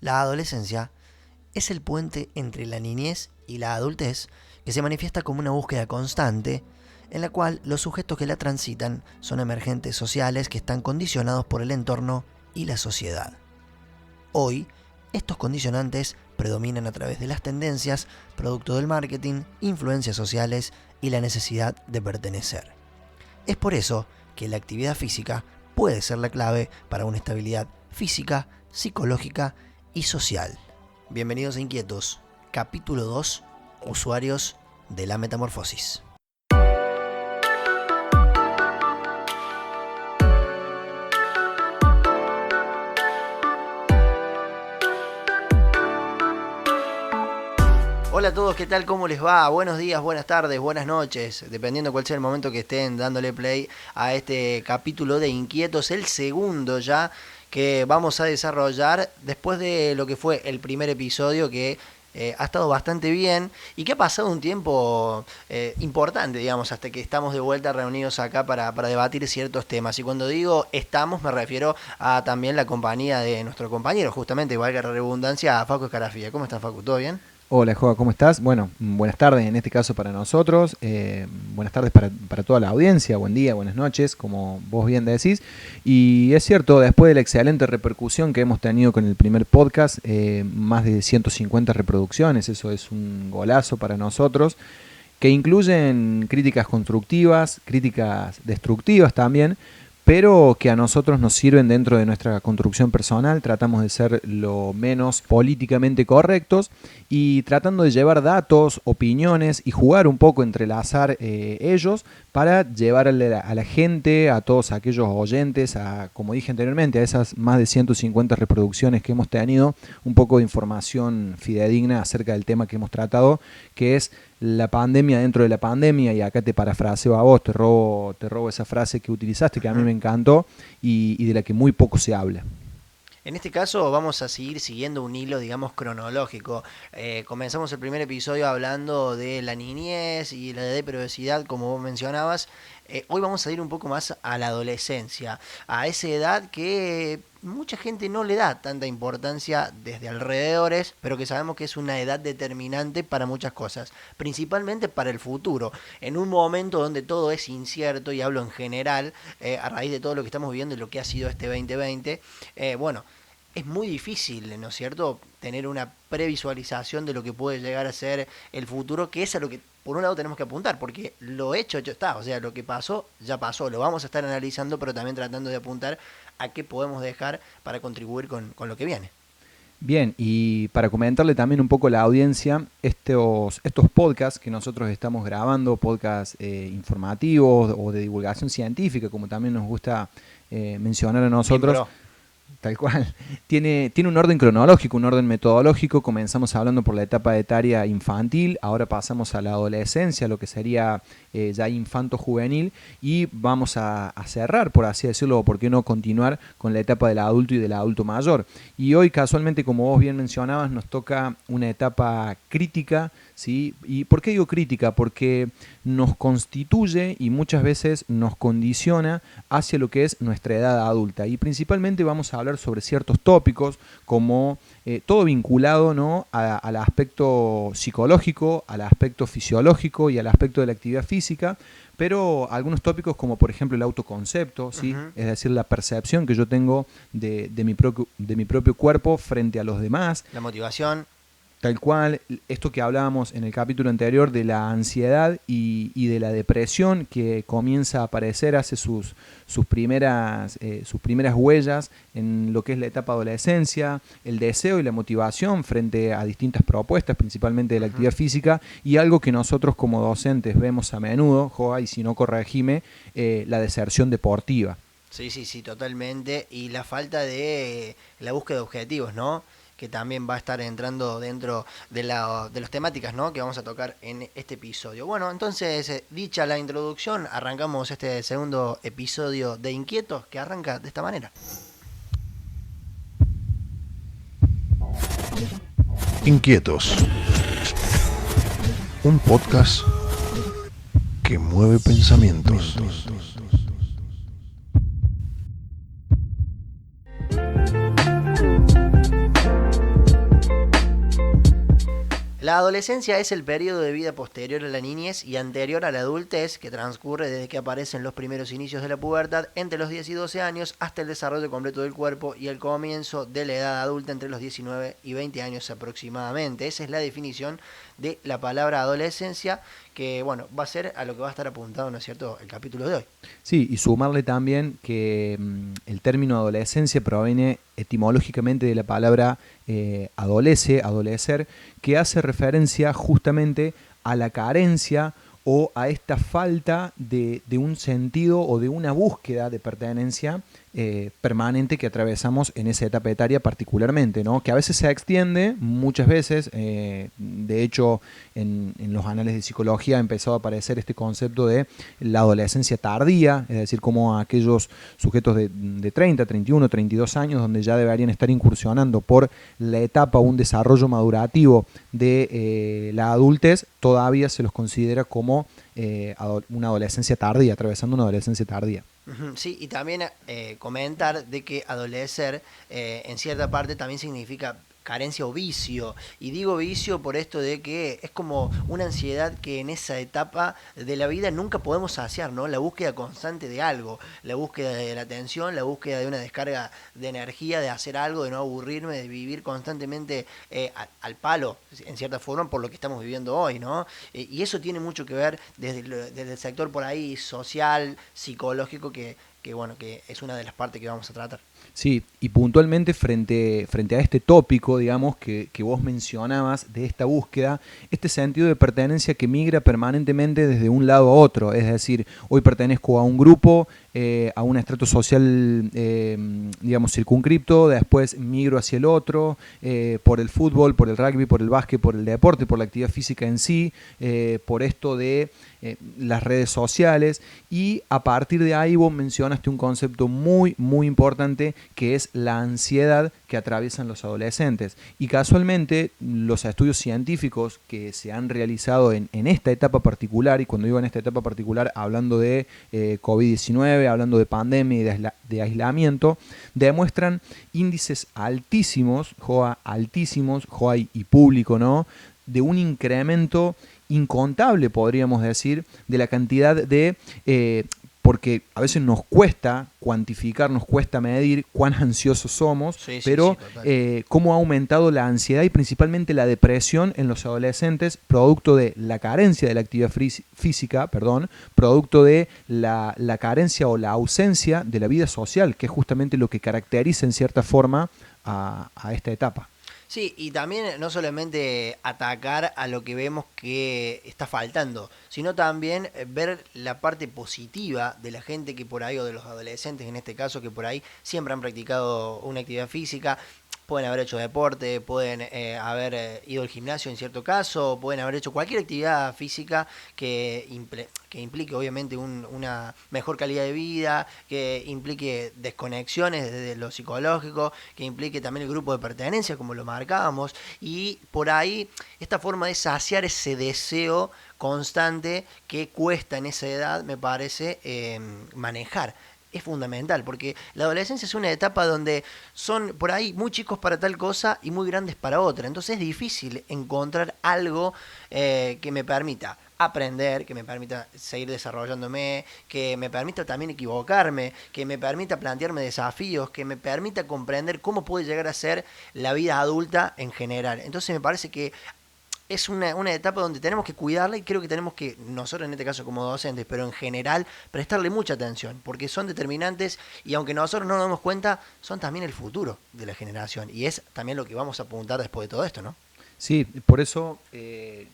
La adolescencia es el puente entre la niñez y la adultez que se manifiesta como una búsqueda constante en la cual los sujetos que la transitan son emergentes sociales que están condicionados por el entorno y la sociedad. Hoy, estos condicionantes predominan a través de las tendencias, producto del marketing, influencias sociales y la necesidad de pertenecer. Es por eso que la actividad física puede ser la clave para una estabilidad física, psicológica y social. Bienvenidos a Inquietos, capítulo 2, usuarios de la metamorfosis. Hola a todos, ¿qué tal? ¿Cómo les va? Buenos días, buenas tardes, buenas noches, dependiendo cuál sea el momento que estén dándole play a este capítulo de Inquietos, el segundo ya que vamos a desarrollar después de lo que fue el primer episodio que ha estado bastante bien y que ha pasado un tiempo importante, digamos, hasta que estamos de vuelta reunidos acá para debatir ciertos temas. Y cuando digo estamos, me refiero a también la compañía de nuestro compañero, justamente, valga la redundancia, a Facu Escarafía. ¿Cómo estás, Facu? ¿Todo bien? Hola, Joa, ¿cómo estás? Bueno, buenas tardes en este caso para nosotros, buenas tardes para toda la audiencia, buen día, buenas noches, como vos bien decís. Y es cierto, después de la excelente repercusión que hemos tenido con el primer podcast, más de 150 reproducciones, eso es un golazo para nosotros, que incluyen críticas constructivas, críticas destructivas también, pero que a nosotros nos sirven dentro de nuestra construcción personal. Tratamos de ser lo menos políticamente correctos y tratando de llevar datos, opiniones y jugar un poco, entrelazar ellos para llevarle a la gente, a todos aquellos oyentes, como dije anteriormente, a esas más de 150 reproducciones que hemos tenido, un poco de información fidedigna acerca del tema que hemos tratado, que es la pandemia dentro de la pandemia. Y acá te parafraseo a vos, te robo esa frase que utilizaste, que a mí me encantó y de la que muy poco se habla. En este caso vamos a seguir siguiendo un hilo, digamos, cronológico. Comenzamos el primer episodio hablando de la niñez y la depresiosidad, como vos mencionabas. Hoy vamos a ir un poco más a la adolescencia, a esa edad que mucha gente no le da tanta importancia desde alrededores, pero que sabemos que es una edad determinante para muchas cosas, principalmente para el futuro. En un momento donde todo es incierto, y hablo en general, a raíz de todo lo que estamos viviendo y lo que ha sido este 2020, bueno, es muy difícil, ¿no es cierto?, tener una previsualización de lo que puede llegar a ser el futuro, que es a lo que por un lado tenemos que apuntar, porque lo hecho está, o sea, lo que pasó, ya pasó, lo vamos a estar analizando, pero también tratando de apuntar a qué podemos dejar para contribuir con lo que viene. Bien, y para comentarle también un poco a la audiencia, estos podcasts que nosotros estamos grabando, podcasts informativos o de divulgación científica, como también nos gusta mencionar a nosotros. Tal cual. Tiene un orden cronológico, un orden metodológico. Comenzamos hablando por la etapa etaria infantil, ahora pasamos a la adolescencia, lo que sería ya infanto-juvenil, y vamos a cerrar, por así decirlo, o por qué no continuar con la etapa del adulto y del adulto mayor. Y hoy, casualmente, como vos bien mencionabas, nos toca una etapa crítica, ¿sí? ¿Y por qué digo crítica? Porque nos constituye y muchas veces nos condiciona hacia lo que es nuestra edad adulta. Y principalmente vamos a hablar sobre ciertos tópicos como todo vinculado, ¿no?, al aspecto psicológico, al aspecto fisiológico y al aspecto de la actividad física, pero algunos tópicos como por ejemplo el autoconcepto, ¿sí? Es decir, la percepción que yo tengo de mi propio cuerpo frente a los demás. La motivación. Tal cual, esto que hablábamos en el capítulo anterior de la ansiedad y de la depresión que comienza a aparecer, hace sus primeras huellas en lo que es la etapa adolescencia, el deseo y la motivación frente a distintas propuestas, principalmente de la actividad física, y algo que nosotros como docentes vemos a menudo, Joa, y si no corregime, la deserción deportiva. Sí, totalmente. Y la falta de la búsqueda de objetivos, ¿no?, que también va a estar entrando dentro de las temáticas, ¿no?, que vamos a tocar en este episodio. Bueno, entonces, dicha la introducción, arrancamos este segundo episodio de Inquietos, que arranca de esta manera. Inquietos, un podcast que mueve pensamientos. La adolescencia es el periodo de vida posterior a la niñez y anterior a la adultez que transcurre desde que aparecen los primeros inicios de la pubertad entre los 10 y 12 años hasta el desarrollo completo del cuerpo y el comienzo de la edad adulta entre los 19 y 20 años aproximadamente. Esa es la definición de la palabra adolescencia, que bueno, va a ser a lo que va a estar apuntado, ¿no es cierto?, el capítulo de hoy. Sí, y sumarle también que el término adolescencia proviene etimológicamente de la palabra adolecer, que hace referencia justamente a la carencia o a esta falta de un sentido o de una búsqueda de pertenencia permanente que atravesamos en esa etapa etaria particularmente, ¿no? Que a veces se extiende, muchas veces, de hecho en los anales de psicología ha empezado a aparecer este concepto de la adolescencia tardía, es decir, como aquellos sujetos de 30, 31, 32 años donde ya deberían estar incursionando por la etapa o un desarrollo madurativo de la adultez, todavía se los considera como una adolescencia tardía, atravesando una adolescencia tardía. Sí, y también comentar de que adolecer en cierta parte también significa carencia o vicio. Y digo vicio por esto de que es como una ansiedad que en esa etapa de la vida nunca podemos saciar, ¿no? La búsqueda constante de algo, la búsqueda de la atención, la búsqueda de una descarga de energía, de hacer algo, de no aburrirme, de vivir constantemente al palo, en cierta forma, por lo que estamos viviendo hoy, ¿no? Y eso tiene mucho que ver desde el sector por ahí social, psicológico, que bueno, que es una de las partes que vamos a tratar. Sí, y puntualmente frente a este tópico, digamos, que vos mencionabas de esta búsqueda, este sentido de pertenencia que migra permanentemente desde un lado a otro, es decir, hoy pertenezco a un grupo, a un estrato social, digamos, circunscripto, después migro hacia el otro, por el fútbol, por el rugby, por el básquet, por el deporte, por la actividad física en sí, por esto de las redes sociales, y a partir de ahí vos mencionaste un concepto muy, muy importante, que es la ansiedad que atraviesan los adolescentes. Y casualmente los estudios científicos que se han realizado en esta etapa particular, y cuando digo en esta etapa particular hablando de COVID-19, hablando de pandemia y de aislamiento, demuestran índices altísimos, Joa y público, ¿no?, de un incremento incontable, podríamos decir, de la cantidad de... porque a veces nos cuesta cuantificar, nos cuesta medir cuán ansiosos somos, pero cómo ha aumentado la ansiedad y principalmente la depresión en los adolescentes, producto de la carencia de la actividad física, producto de la carencia o la ausencia de la vida social, que es justamente lo que caracteriza en cierta forma a esta etapa. Sí, y también no solamente atacar a lo que vemos que está faltando, sino también ver la parte positiva de la gente que por ahí, o de los adolescentes en este caso, que por ahí siempre han practicado una actividad física. Pueden haber hecho deporte, pueden haber ido al gimnasio en cierto caso, pueden haber hecho cualquier actividad física que implique obviamente una mejor calidad de vida, que implique desconexiones desde lo psicológico, que implique también el grupo de pertenencia, como lo marcábamos, y por ahí esta forma de saciar ese deseo constante que cuesta en esa edad, me parece, manejar. Es fundamental, porque la adolescencia es una etapa donde son por ahí muy chicos para tal cosa y muy grandes para otra. Entonces es difícil encontrar algo que me permita aprender, que me permita seguir desarrollándome, que me permita también equivocarme, que me permita plantearme desafíos, que me permita comprender cómo puede llegar a ser la vida adulta en general. Entonces me parece que es una etapa donde tenemos que cuidarla, y creo que tenemos que, nosotros en este caso como docentes, pero en general, prestarle mucha atención, porque son determinantes y aunque nosotros no nos damos cuenta, son también el futuro de la generación, y es también lo que vamos a apuntar después de todo esto, ¿no? Sí, por eso en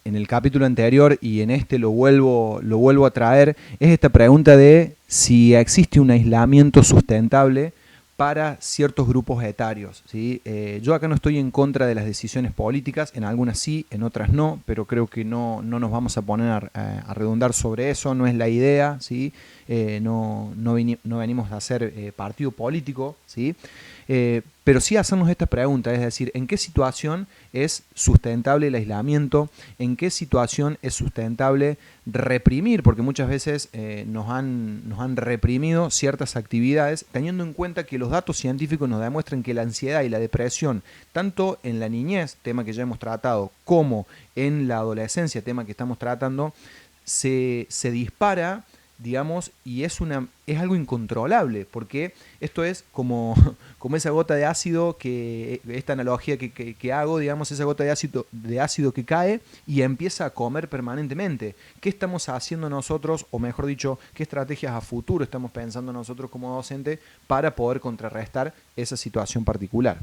el capítulo anterior y en este lo vuelvo a traer, es esta pregunta de si existe un aislamiento sustentable para ciertos grupos etarios, ¿sí? Yo acá no estoy en contra de las decisiones políticas, en algunas sí, en otras no, pero creo que no nos vamos a poner a redundar sobre eso, no es la idea, ¿sí? No venimos a hacer partido político, ¿sí? Pero sí hacernos esta pregunta, es decir, ¿en qué situación es sustentable el aislamiento? ¿En qué situación es sustentable reprimir? Porque muchas veces nos han reprimido ciertas actividades, teniendo en cuenta que los datos científicos nos demuestran que la ansiedad y la depresión, tanto en la niñez, tema que ya hemos tratado, como en la adolescencia, tema que estamos tratando, se dispara, digamos, y es algo incontrolable, porque esto es como esa gota de ácido, esta analogía que hago, digamos, esa gota de ácido que cae y empieza a comer permanentemente. ¿Qué estamos haciendo nosotros, o mejor dicho, qué estrategias a futuro estamos pensando nosotros como docentes para poder contrarrestar esa situación particular?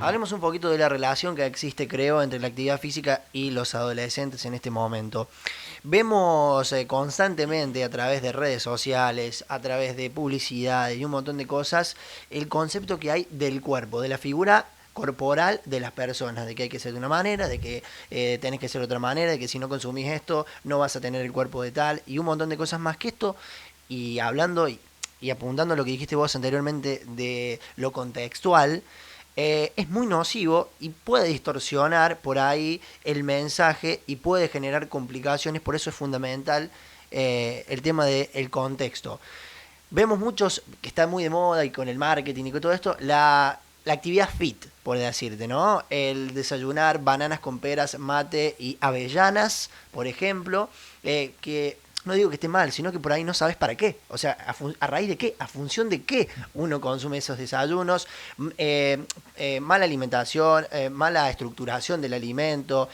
Hablemos un poquito de la relación que existe, creo, entre la actividad física y los adolescentes en este momento. Vemos constantemente a través de redes sociales, a través de publicidad y un montón de cosas, el concepto que hay del cuerpo, de la figura corporal de las personas, de que hay que ser de una manera, de que tenés que ser de otra manera, de que si no consumís esto no vas a tener el cuerpo de tal, y un montón de cosas más que esto. Y hablando y apuntando a lo que dijiste vos anteriormente de lo contextual, es muy nocivo y puede distorsionar por ahí el mensaje y puede generar complicaciones. Por eso es fundamental el tema del contexto. Vemos muchos que están muy de moda y con el marketing y con todo esto, la actividad fit, por decirte, ¿no? El desayunar bananas con peras, mate y avellanas, por ejemplo, que no digo que esté mal, sino que por ahí no sabes para qué. O sea, a raíz de qué, a función de qué uno consume esos desayunos. Mala alimentación, mala estructuración del alimento,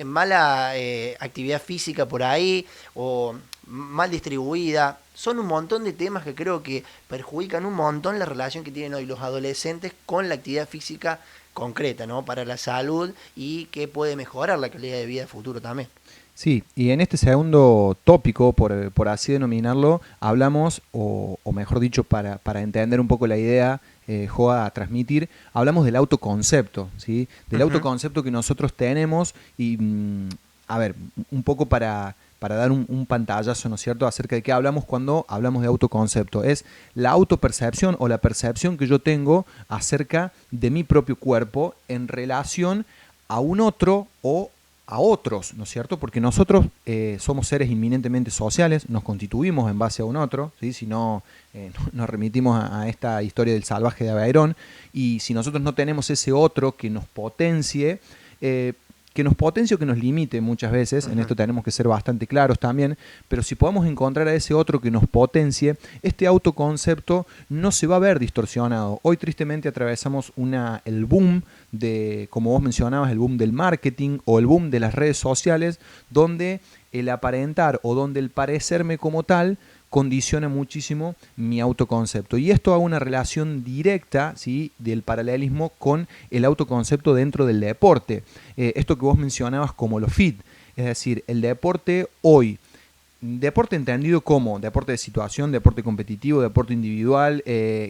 mala actividad física por ahí, o mal distribuida. Son un montón de temas que creo que perjudican un montón la relación que tienen hoy los adolescentes con la actividad física concreta, ¿no? Para la salud, y que puede mejorar la calidad de vida del futuro también. Sí, y en este segundo tópico, por así denominarlo, hablamos, o mejor dicho, para entender un poco la idea, Joa, a transmitir, hablamos del autoconcepto, ¿sí? Del autoconcepto que nosotros tenemos y, a ver, un poco para dar un pantallazo, ¿no es cierto?, acerca de qué hablamos cuando hablamos de autoconcepto. Es la autopercepción o la percepción que yo tengo acerca de mi propio cuerpo en relación a un otro o a otros, ¿no es cierto? Porque nosotros somos seres inminentemente sociales, nos constituimos en base a un otro, ¿sí? Si no, nos remitimos a esta historia del salvaje de Aveyron, y si nosotros no tenemos ese otro que nos potencie, o que nos limite muchas veces, en esto tenemos que ser bastante claros también, pero si podemos encontrar a ese otro que nos potencie, este autoconcepto no se va a ver distorsionado. Hoy tristemente atravesamos el boom de, como vos mencionabas, el boom del marketing o el boom de las redes sociales, donde el aparentar o donde el parecerme como tal condiciona muchísimo mi autoconcepto. Y esto hago una relación directa, ¿sí?, del paralelismo con el autoconcepto dentro del deporte. Esto que vos mencionabas como lo fit, es decir, el deporte hoy, deporte entendido como deporte de situación, deporte competitivo, deporte individual,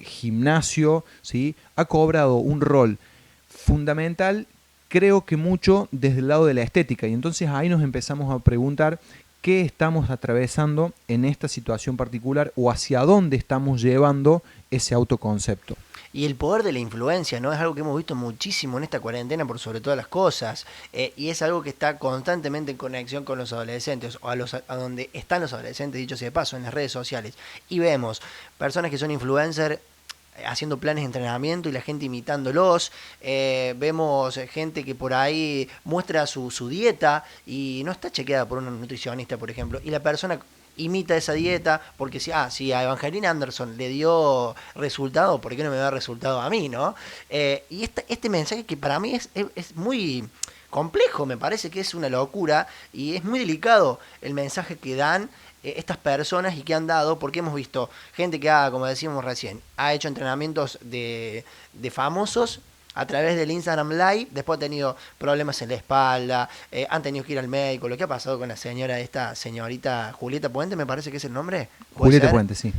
gimnasio, ¿sí?, ha cobrado un rol fundamental, creo que mucho desde el lado de la estética. Y entonces ahí nos empezamos a preguntar qué estamos atravesando en esta situación particular o hacia dónde estamos llevando ese autoconcepto. Y el poder de la influencia, ¿no? Es algo que hemos visto muchísimo en esta cuarentena por sobre todas las cosas. Y es algo que está constantemente en conexión con los adolescentes, o a donde están los adolescentes, dicho sea de paso, en las redes sociales. Y vemos personas que son influencers haciendo planes de entrenamiento y la gente imitándolos. Vemos gente que por ahí muestra su dieta y no está chequeada por un nutricionista, por ejemplo, y la persona imita esa dieta porque si a Evangelina Anderson le dio resultado, ¿por qué no me da resultado a mí, no? Y este mensaje, que para mí es muy complejo, me parece que es una locura y es muy delicado el mensaje que dan estas personas y que han dado, porque hemos visto gente que como decíamos recién, ha hecho entrenamientos de famosos a través del Instagram Live, después ha tenido problemas en la espalda, han tenido que ir al médico. Lo que ha pasado con la señorita Julieta Puente, me parece que es el nombre. Julieta Puente, sí.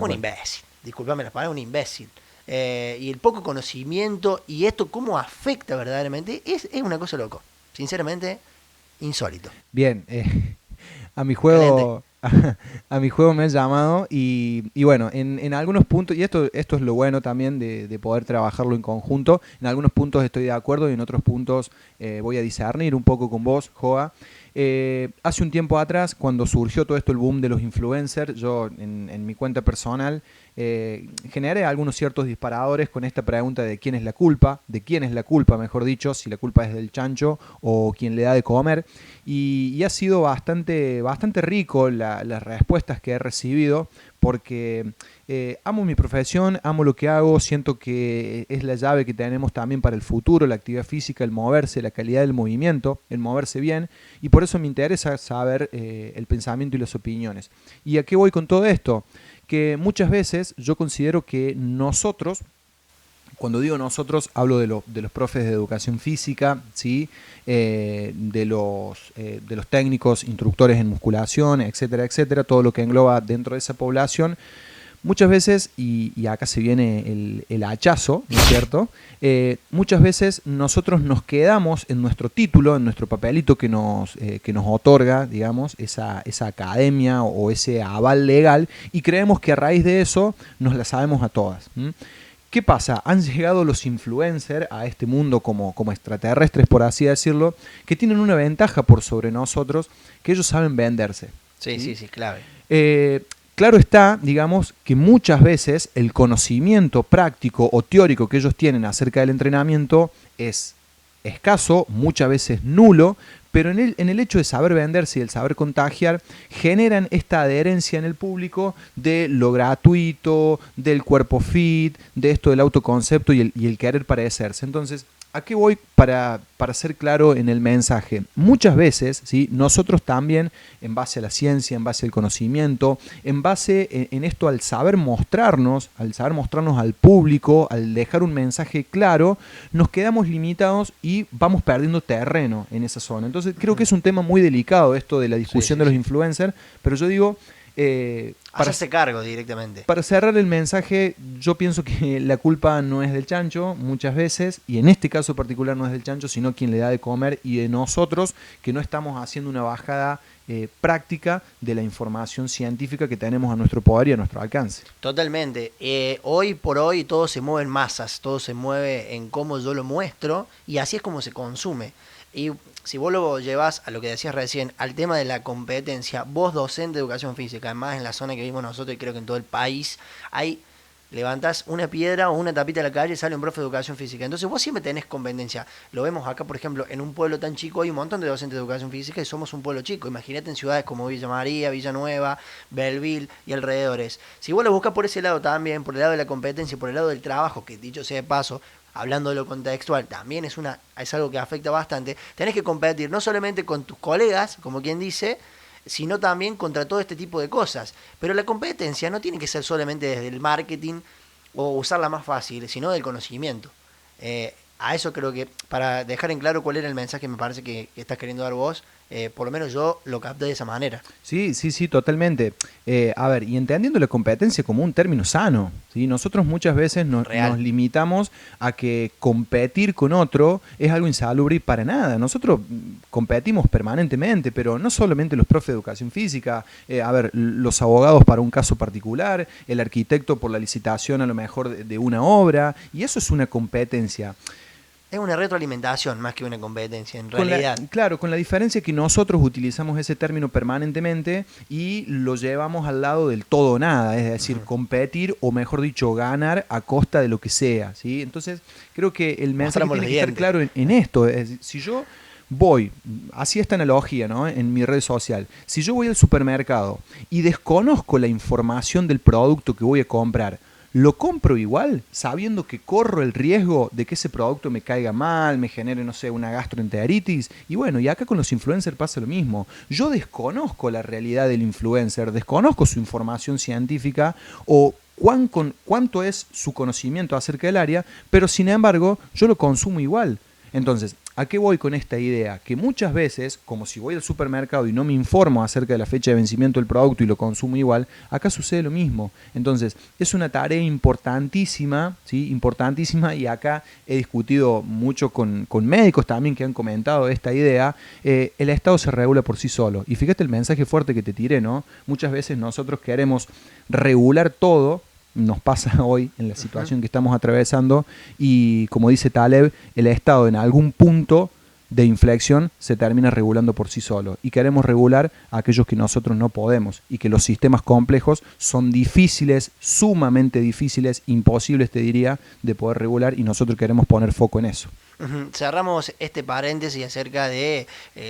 Un imbécil, disculpame las palabras, un imbécil. Y el poco conocimiento y esto cómo afecta verdaderamente es una cosa loco, sinceramente insólito. Bien, A mi juego, a mi juego me han llamado y bueno, en algunos puntos, y esto es lo bueno también de poder trabajarlo en conjunto, en algunos puntos estoy de acuerdo y en otros puntos voy a discernir un poco con vos, Joa. Hace un tiempo atrás, cuando surgió todo esto, el boom de los influencers, yo en mi cuenta personal generé algunos ciertos disparadores con esta pregunta de quién es la culpa, mejor dicho, si la culpa es del chancho o quien le da de comer. Y ha sido bastante rico las respuestas que he recibido porque amo mi profesión, amo lo que hago, siento que es la llave que tenemos también para el futuro, la actividad física, el moverse, la calidad del movimiento, el moverse bien, y por eso me interesa saber el pensamiento y las opiniones. ¿Y a qué voy con todo esto? Que muchas veces yo considero que nosotros, cuando digo nosotros, hablo de los profes de educación física, ¿sí? De los técnicos, instructores en musculación, etcétera, etcétera, todo lo que engloba dentro de esa población. Muchas veces, y acá se viene el hachazo, ¿no es cierto? Muchas veces nosotros nos quedamos en nuestro título, en nuestro papelito que nos otorga, digamos, esa academia o ese aval legal, y creemos que a raíz de eso nos la sabemos a todas. ¿Qué pasa? Han llegado los influencers a este mundo como extraterrestres, por así decirlo, que tienen una ventaja por sobre nosotros, que ellos saben venderse. Sí, clave. Claro está, digamos, que muchas veces el conocimiento práctico o teórico que ellos tienen acerca del entrenamiento es escaso, muchas veces nulo, pero en el hecho de saber venderse y el saber contagiar, generan esta adherencia en el público de lo gratuito, del cuerpo fit, de esto del autoconcepto y el querer parecerse. Entonces, ¿a qué voy para ser claro en el mensaje? Muchas veces, ¿sí? Nosotros también, en base a la ciencia, en base al conocimiento, en base en esto al saber mostrarnos al público, al dejar un mensaje claro, nos quedamos limitados y vamos perdiendo terreno en esa zona. Entonces creo que es un tema muy delicado esto de la discusión de los influencers, pero yo digo... hacerse cargo directamente. Para cerrar el mensaje, yo pienso que la culpa no es del chancho muchas veces, y en este caso particular no es del chancho, sino quien le da de comer y de nosotros, que no estamos haciendo una bajada práctica de la información científica que tenemos a nuestro poder y a nuestro alcance. Totalmente. Hoy por hoy todo se mueve en masas, todo se mueve en cómo yo lo muestro y así es como se consume. Y si vos lo llevas a lo que decías recién, al tema de la competencia, vos docente de educación física, además en la zona que vivimos nosotros y creo que en todo el país, hay levantás una piedra o una tapita de la calle y sale un profe de educación física. Entonces vos siempre tenés competencia. Lo vemos acá, por ejemplo, en un pueblo tan chico hay un montón de docentes de educación física y somos un pueblo chico. Imagínate en ciudades como Villa María, Villanueva, Belleville y alrededores. Si vos lo buscas por ese lado también, por el lado de la competencia, por el lado del trabajo, que dicho sea de paso, hablando de lo contextual, también es algo que afecta bastante. Tenés que competir no solamente con tus colegas, como quien dice, sino también contra todo este tipo de cosas. Pero la competencia no tiene que ser solamente desde el marketing o usarla más fácil, sino del conocimiento. A eso creo que, para dejar en claro cuál era el mensaje, me parece que estás queriendo dar vos, por lo menos yo lo capté de esa manera. Sí, totalmente. A ver, y entendiendo la competencia como un término sano, ¿sí? Nosotros muchas veces nos limitamos a que competir con otro es algo insalubre y para nada. Nosotros competimos permanentemente, pero no solamente los profes de educación física, a ver, los abogados para un caso particular, el arquitecto por la licitación a lo mejor de una obra, y eso es una competencia. Es una retroalimentación más que una competencia, en realidad. Claro, con la diferencia que nosotros utilizamos ese término permanentemente y lo llevamos al lado del todo o nada, es decir, competir o mejor dicho, ganar a costa de lo que sea, ¿sí? Entonces, creo que el mensaje tiene que estar claro en esto. Es decir, si yo voy, así esta analogía, ¿no? En mi red social, si yo voy al supermercado y desconozco la información del producto que voy a comprar, ¿lo compro igual, sabiendo que corro el riesgo de que ese producto me caiga mal, me genere, no sé, una gastroenteritis? Y bueno, y acá con los influencers pasa lo mismo. Yo desconozco la realidad del influencer, desconozco su información científica o cuánto es su conocimiento acerca del área, pero sin embargo yo lo consumo igual. Entonces, ¿A qué voy con esta idea? Que muchas veces, como si voy al supermercado y no me informo acerca de la fecha de vencimiento del producto y lo consumo igual, acá sucede lo mismo. Entonces, es una tarea importantísima, ¿sí? Importantísima, y acá he discutido mucho con médicos también que han comentado esta idea. El Estado se regula por sí solo. Y fíjate el mensaje fuerte que te tiré, ¿no? Muchas veces nosotros queremos regular todo. Nos pasa hoy en la situación que estamos atravesando, y como dice Taleb, el Estado en algún punto de inflexión se termina regulando por sí solo, y queremos regular a aquellos que nosotros no podemos, y que los sistemas complejos son difíciles, sumamente difíciles, imposibles te diría, de poder regular, y nosotros queremos poner foco en eso. Cerramos este paréntesis acerca de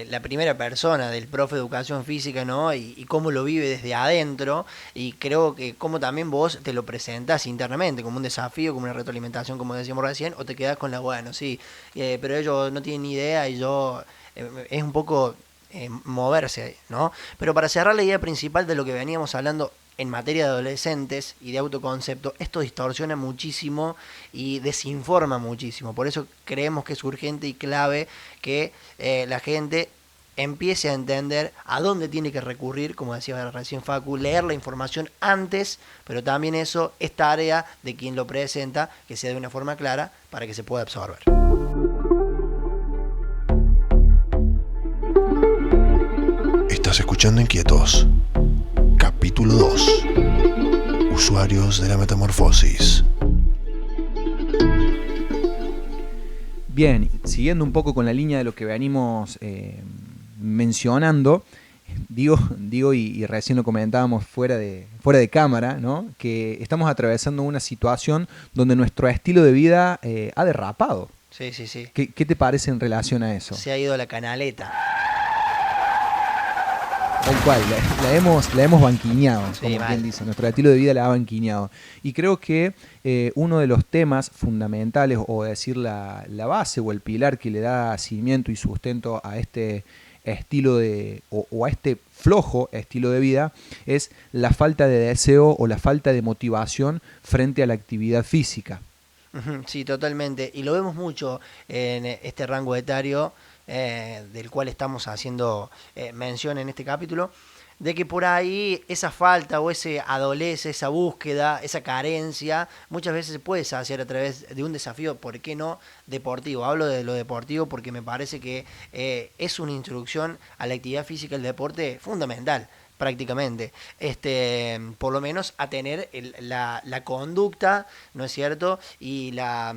la primera persona del profe de educación física, ¿no? Y cómo lo vive desde adentro, y creo que cómo también vos te lo presentás internamente, como un desafío, como una retroalimentación, como decíamos recién, o te quedás con la bueno, sí, pero ellos no tienen ni idea y yo... es un poco moverse, ¿no? Pero para cerrar la idea principal de lo que veníamos hablando en materia de adolescentes y de autoconcepto, esto distorsiona muchísimo y desinforma muchísimo. Por eso creemos que es urgente y clave que la gente empiece a entender a dónde tiene que recurrir, como decía recién Facu, leer la información antes, pero también eso es tarea de quien lo presenta, que sea de una forma clara para que se pueda absorber. Estás escuchando Inquietos. Capítulo 2. Usuarios de la metamorfosis. Bien, siguiendo un poco con la línea de lo que venimos mencionando, digo y recién lo comentábamos fuera de cámara, ¿no? Que estamos atravesando una situación donde nuestro estilo de vida ha derrapado. Sí, sí, sí. ¿Qué te parece en relación a eso? Se ha ido a la canaleta. Tal cual, la hemos banquiñado, Sí, como mal. quien dice, nuestro estilo de vida la ha banquiñado. Y creo que uno de los temas fundamentales, o decir la base o el pilar que le da cimiento y sustento a este estilo o a este flojo estilo de vida, es la falta de deseo o la falta de motivación frente a la actividad física. Sí, totalmente. Y lo vemos mucho en este rango etario del cual estamos haciendo mención en este capítulo, de que por ahí esa falta o ese adolece, esa búsqueda, esa carencia, muchas veces se puede saciar a través de un desafío, ¿por qué no? Deportivo. Hablo de lo deportivo porque me parece que es una introducción a la actividad física, el deporte fundamental. Prácticamente, por lo menos a tener la conducta, ¿no es cierto? Y la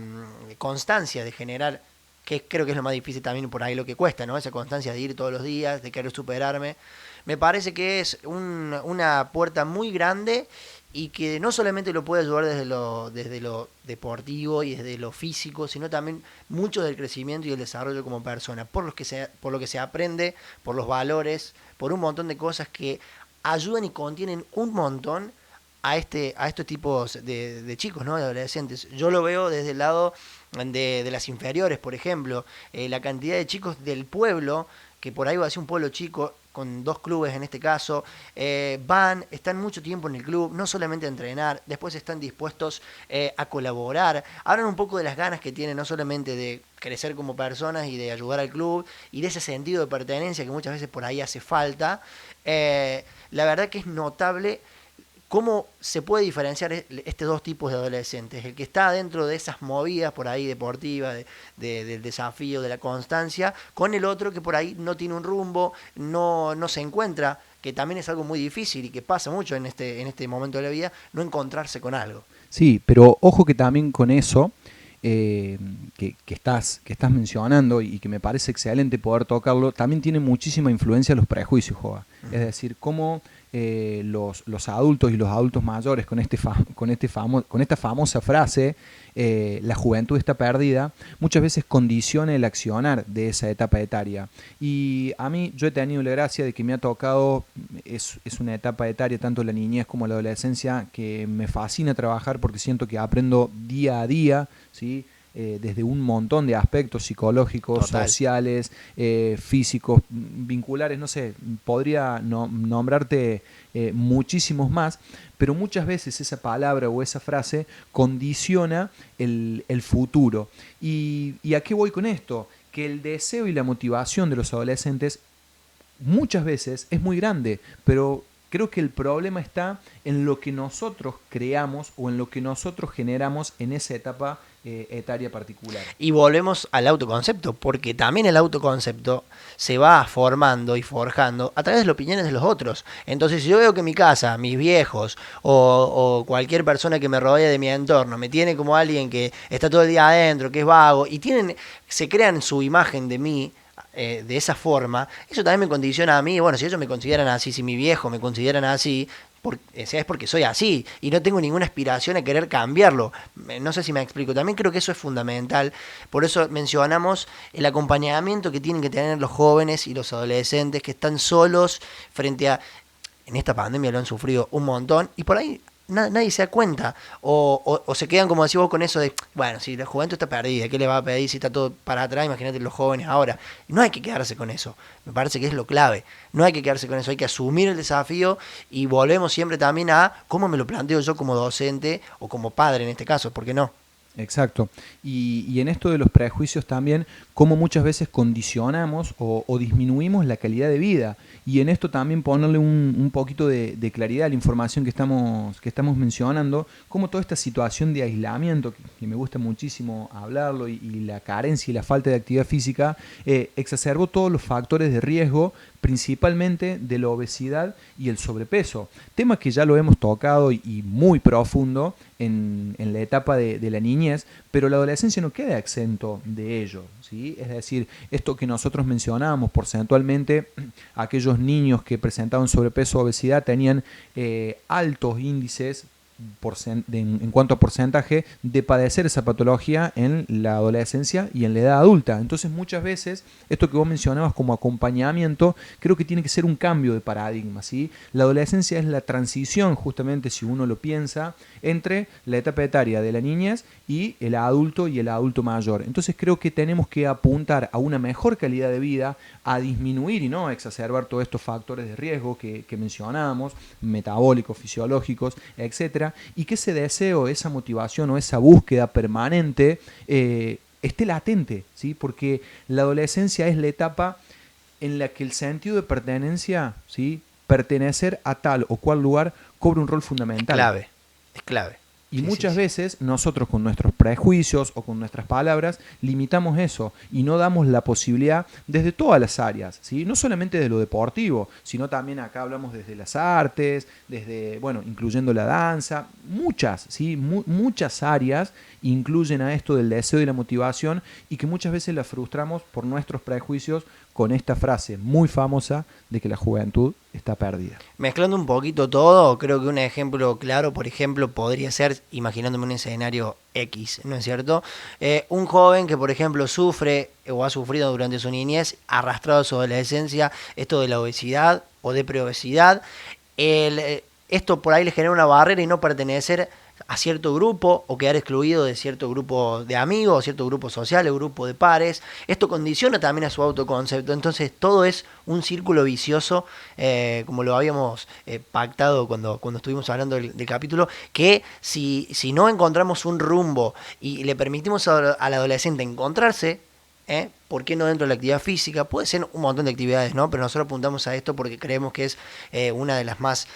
constancia de generar, que creo que es lo más difícil también por ahí lo que cuesta, ¿no? Esa constancia de ir todos los días, de querer superarme. Me parece que es una puerta muy grande y que no solamente lo puede ayudar desde lo deportivo y desde lo físico, sino también mucho del crecimiento y el desarrollo como persona, por lo que se aprende, por los valores, por un montón de cosas que ayudan y contienen un montón a estos tipos de chicos, ¿no? De adolescentes. Yo lo veo desde el lado de las inferiores, por ejemplo, la cantidad de chicos del pueblo, que por ahí va a ser un pueblo chico, con 2 clubes en este caso, están mucho tiempo en el club, no solamente a entrenar, después están dispuestos a colaborar, hablan un poco de las ganas que tienen, no solamente de crecer como personas y de ayudar al club, y de ese sentido de pertenencia que muchas veces por ahí hace falta. La verdad que es notable cómo se puede diferenciar estos dos tipos de adolescentes. El que está dentro de esas movidas por ahí deportivas, del desafío, de la constancia, con el otro que por ahí no tiene un rumbo, no se encuentra, que también es algo muy difícil y que pasa mucho en este momento de la vida, no encontrarse con algo. Sí, pero ojo que también con eso que estás mencionando y que me parece excelente poder tocarlo, también tiene muchísima influencia los prejuicios, Joa. Es decir, cómo los adultos y los adultos mayores con esta famosa frase, la juventud está perdida, muchas veces condiciona el accionar de esa etapa etaria. Y a mí, yo he tenido la gracia de que me ha tocado, es una etapa etaria, tanto la niñez como la adolescencia, que me fascina trabajar porque siento que aprendo día a día, ¿sí? Desde un montón de aspectos psicológicos, Total. sociales, físicos, vinculares, no sé, podría nombrarte muchísimos más, pero muchas veces esa palabra o esa frase condiciona el futuro. ¿Y a qué voy con esto? que el deseo y la motivación de los adolescentes muchas veces es muy grande, pero creo que el problema está en lo que nosotros creamos o en lo que nosotros generamos en esa etapa etaria particular. Y volvemos al autoconcepto, porque también el autoconcepto se va formando y forjando a través de las opiniones de los otros. Entonces, si yo veo que mi casa, mis viejos o cualquier persona que me rodea de mi entorno me tiene como alguien que está todo el día adentro, que es vago, y se crean su imagen de mí, de esa forma, eso también me condiciona a mí. Bueno, si ellos me consideran así, si mi viejo me consideran así, es porque soy así y no tengo ninguna aspiración a querer cambiarlo. No sé si me explico. También creo que eso es fundamental. Por eso mencionamos el acompañamiento que tienen que tener los jóvenes y los adolescentes que están solos frente a... En esta pandemia lo han sufrido un montón y por ahí nadie se da cuenta o se quedan, como decís vos, con eso de, bueno, si la juventud está perdida, ¿qué le va a pedir si está todo para atrás? Imagínate los jóvenes ahora. No hay que quedarse con eso, me parece que es lo clave. No hay que quedarse con eso, hay que asumir el desafío y volvemos siempre también a cómo me lo planteo yo como docente o como padre en este caso, ¿por qué no? Exacto. Y en esto de los prejuicios también, cómo muchas veces condicionamos o disminuimos la calidad de vida. Y en esto también ponerle un poquito de claridad a la información que estamos mencionando, cómo toda esta situación de aislamiento, que me gusta muchísimo hablarlo, y la carencia y la falta de actividad física, exacerbó todos los factores de riesgo, principalmente de la obesidad y el sobrepeso. Tema que ya lo hemos tocado y muy profundo en la etapa de la niñez, pero la adolescencia no queda exento de ello, ¿sí? Es decir, esto que nosotros mencionábamos porcentualmente, aquellos niños que presentaban sobrepeso o obesidad tenían altos índices en cuanto a porcentaje de padecer esa patología en la adolescencia y en la edad adulta. Entonces muchas veces esto que vos mencionabas como acompañamiento creo que tiene que ser un cambio de paradigma, ¿sí? La adolescencia es la transición, justamente, si uno lo piensa, entre la etapa etaria de la niñez y el adulto mayor. Entonces creo que tenemos que apuntar a una mejor calidad de vida, a disminuir y no exacerbar todos estos factores de riesgo que mencionábamos, metabólicos, fisiológicos, etcétera, y que ese deseo, esa motivación o esa búsqueda permanente esté latente, ¿sí? Porque la adolescencia es la etapa en la que el sentido de pertenencia, ¿sí? Pertenecer a tal o cual lugar cobra un rol fundamental. Es clave. Y muchas veces nosotros con nuestros prejuicios o con nuestras palabras limitamos eso y no damos la posibilidad desde todas las áreas, ¿sí? No solamente de lo deportivo, sino también acá hablamos desde las artes, desde, bueno, incluyendo la danza, muchas, ¿sí? Muchas áreas incluyen a esto del deseo y la motivación y que muchas veces la frustramos por nuestros prejuicios con esta frase muy famosa de que la juventud está perdida. Mezclando un poquito todo, creo que un ejemplo claro, por ejemplo, podría ser, imaginándome un escenario X, ¿no es cierto? Un joven que, por ejemplo, sufre o ha sufrido durante su niñez, arrastrado a su adolescencia, esto de la obesidad o de preobesidad, esto por ahí le genera una barrera y no pertenecer a cierto grupo o quedar excluido de cierto grupo de amigos, cierto grupo social o grupo de pares. Esto condiciona también a su autoconcepto. Entonces todo es un círculo vicioso, como lo habíamos pactado cuando estuvimos hablando del capítulo, que si no encontramos un rumbo y le permitimos al adolescente encontrarse, ¿por qué no dentro de la actividad física? Puede ser un montón de actividades, ¿no? Pero nosotros apuntamos a esto porque creemos que es una de las más...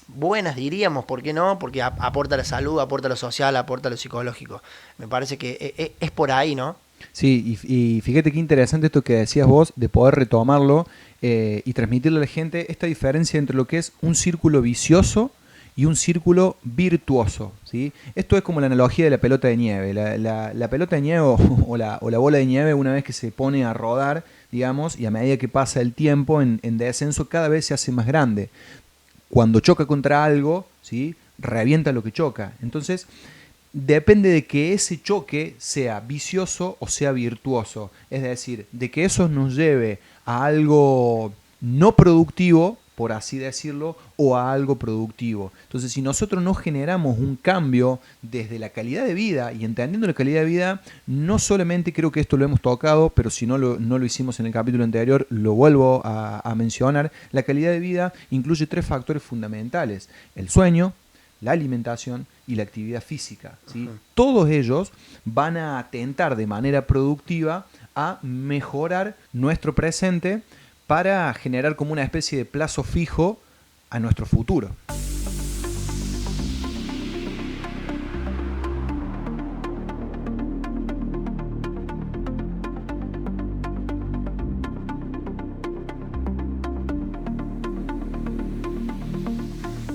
buenas, diríamos, ¿por qué no? Porque aporta a la salud, aporta a lo social, aporta a lo psicológico. Me parece que es por ahí, ¿no? Sí, y fíjate qué interesante esto que decías vos, de poder retomarlo y transmitirle a la gente esta diferencia entre lo que es un círculo vicioso y un círculo virtuoso, ¿sí? Esto es como la analogía de la pelota de nieve. La pelota de nieve o la bola de nieve, una vez que se pone a rodar, digamos, y a medida que pasa el tiempo en descenso, cada vez se hace más grande. Cuando choca contra algo, ¿sí? Revienta lo que choca. Entonces, depende de que ese choque sea vicioso o sea virtuoso. Es decir, de que eso nos lleve a algo no productivo, por así decirlo, o a algo productivo. Entonces, si nosotros no generamos un cambio desde la calidad de vida, y entendiendo la calidad de vida, no solamente creo que esto lo hemos tocado, pero si no lo hicimos en el capítulo anterior, lo vuelvo a mencionar, la calidad de vida incluye 3 factores fundamentales: el sueño, la alimentación y la actividad física, ¿sí? Todos ellos van a atentar de manera productiva a mejorar nuestro presente para generar como una especie de plazo fijo a nuestro futuro.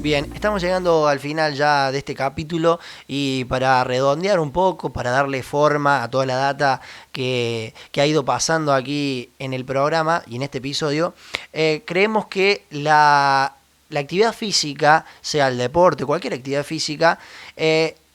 Bien, estamos llegando al final ya de este capítulo y para redondear un poco, para darle forma a toda la data que ha ido pasando aquí en el programa y en este episodio, creemos que la actividad física, sea el deporte, cualquier actividad física,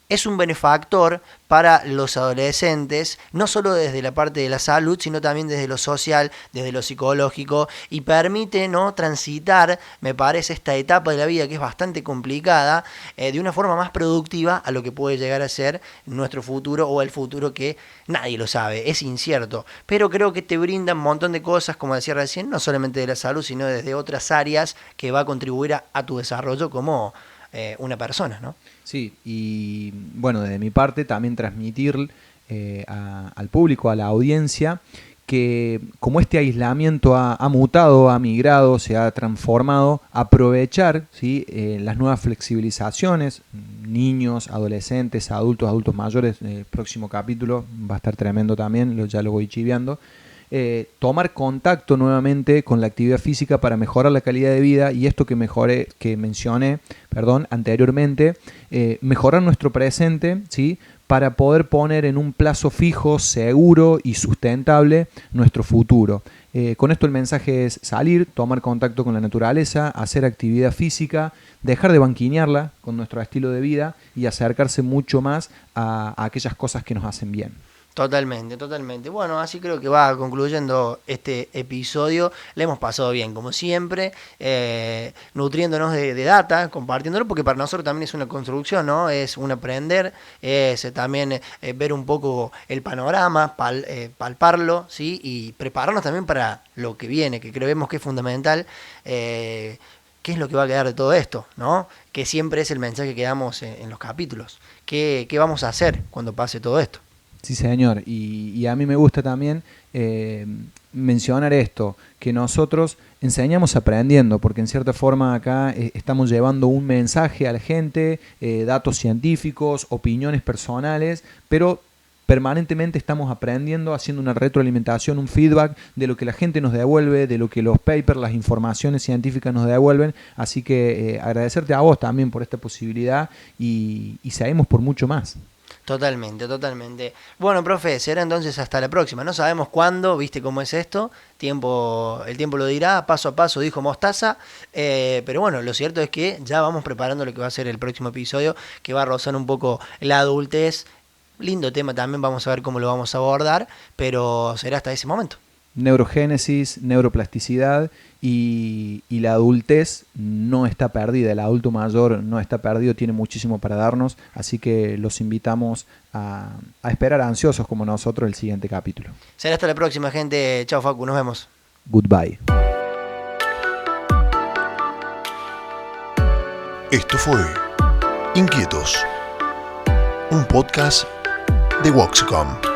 es un benefactor para los adolescentes, no solo desde la parte de la salud, sino también desde lo social, desde lo psicológico, y permite, ¿no?, transitar, me parece, esta etapa de la vida que es bastante complicada, de una forma más productiva a lo que puede llegar a ser nuestro futuro o el futuro que nadie lo sabe, es incierto, pero creo que te brinda un montón de cosas, como decía recién, no solamente de la salud, sino desde otras áreas que va a contribuir a tu desarrollo como una persona, ¿no? Sí, y bueno, desde mi parte también transmitir al público, a la audiencia, que como este aislamiento ha mutado, ha migrado, se ha transformado, aprovechar, ¿sí?, las nuevas flexibilizaciones, niños, adolescentes, adultos mayores. El próximo capítulo va a estar tremendo también, ya lo voy chiviando. Tomar contacto nuevamente con la actividad física para mejorar la calidad de vida, y esto que mencioné anteriormente, mejorar nuestro presente, ¿sí?, para poder poner en un plazo fijo, seguro y sustentable nuestro futuro. Con esto el mensaje es salir, tomar contacto con la naturaleza, hacer actividad física, dejar de banquinearla con nuestro estilo de vida y acercarse mucho más a aquellas cosas que nos hacen bien. Totalmente, totalmente. Bueno, así creo que va concluyendo este episodio. Le hemos pasado bien, como siempre, nutriéndonos de data, compartiéndolo, porque para nosotros también es una construcción, ¿no? Es un aprender, es también ver un poco el panorama, palparlo, ¿sí? Y prepararnos también para lo que viene, que creemos que es fundamental. ¿Qué es lo que va a quedar de todo esto, ¿no? Que siempre es el mensaje que damos en los capítulos. ¿Qué vamos a hacer cuando pase todo esto? Sí, señor, y a mí me gusta también mencionar esto, que nosotros enseñamos aprendiendo, porque en cierta forma acá estamos llevando un mensaje a la gente, datos científicos, opiniones personales, pero permanentemente estamos aprendiendo, haciendo una retroalimentación, un feedback de lo que la gente nos devuelve, de lo que los papers, las informaciones científicas nos devuelven. Así que agradecerte a vos también por esta posibilidad y seguimos por mucho más. Totalmente, totalmente. Bueno, profe, será entonces hasta la próxima. No sabemos cuándo, viste cómo es esto. El tiempo lo dirá, paso a paso, dijo Mostaza. Pero bueno, lo cierto es que ya vamos preparando lo que va a ser el próximo episodio, que va a rozar un poco la adultez. Lindo tema también, vamos a ver cómo lo vamos a abordar, pero será hasta ese momento. Neurogénesis, neuroplasticidad y la adultez no está perdida, el adulto mayor no está perdido, tiene muchísimo para darnos, así que los invitamos a esperar ansiosos como nosotros el siguiente capítulo. Será hasta la próxima, gente. Chao, Facu, nos vemos. Goodbye. Esto fue Inquietos, un podcast de Woxcom.